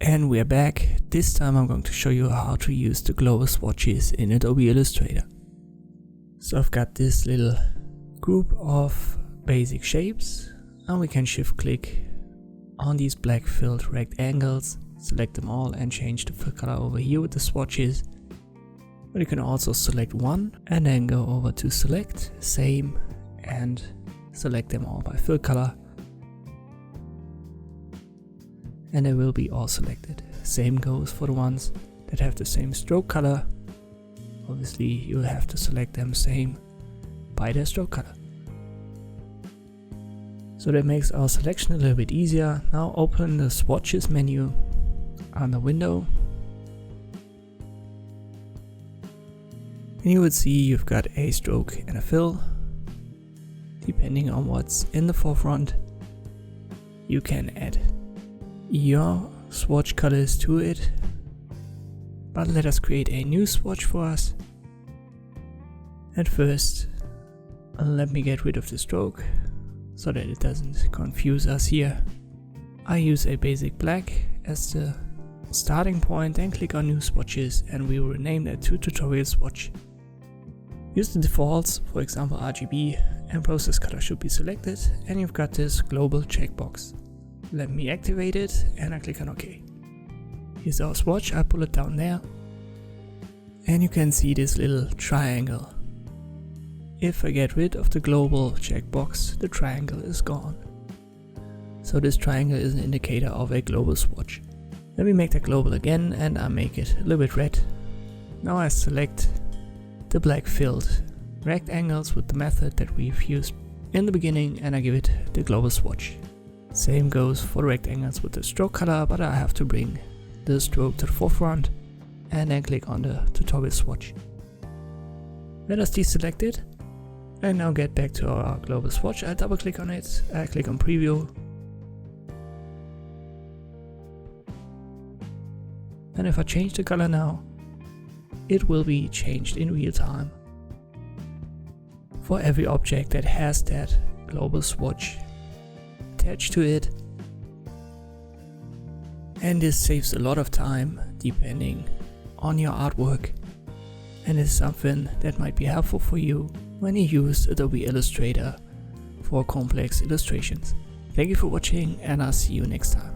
And we're back. This time I'm going to show you how to use the global swatches in Adobe Illustrator. So I've got this little group of basic shapes, and we can shift click on these black filled rectangles, select them all and change the fill color over here with the swatches. But you can also select one and then go over to select, same, and select them all by fill color. And they will be all selected. Same goes for the ones that have the same stroke color. Obviously you'll have to select them same by their stroke color. So that makes our selection a little bit easier. Now open the swatches menu on the window. And you would see you've got a stroke and a fill. Depending on what's in the forefront, you can add your swatch colors to it, but let us create a new swatch for us. At first, let me get rid of the stroke so that it doesn't confuse us here. I use a basic black as the starting point and click on new swatches, and we will rename that to tutorial swatch. Use the defaults, for example RGB, and process color should be selected, and you've got this global checkbox. Let me activate it and I click on OK. Here's our swatch, I pull it down there and you can see this little triangle. If I get rid of the global checkbox, the triangle is gone. So this triangle is an indicator of a global swatch. Let me make that global again and I make it a little bit red. Now I select the black filled rectangles with the method that we've used in the beginning and I give it the global swatch. Same goes for the rectangles with the stroke color, but I have to bring the stroke to the forefront and then click on the tutorial swatch. Let us deselect it and now get back to our global swatch. I double click on it, I click on preview, and if I change the color now, it will be changed in real time for every object that has that global swatch attached to it. And this saves a lot of time depending on your artwork, and is something that might be helpful for you when you use Adobe Illustrator for complex illustrations. Thank you for watching and I'll see you next time.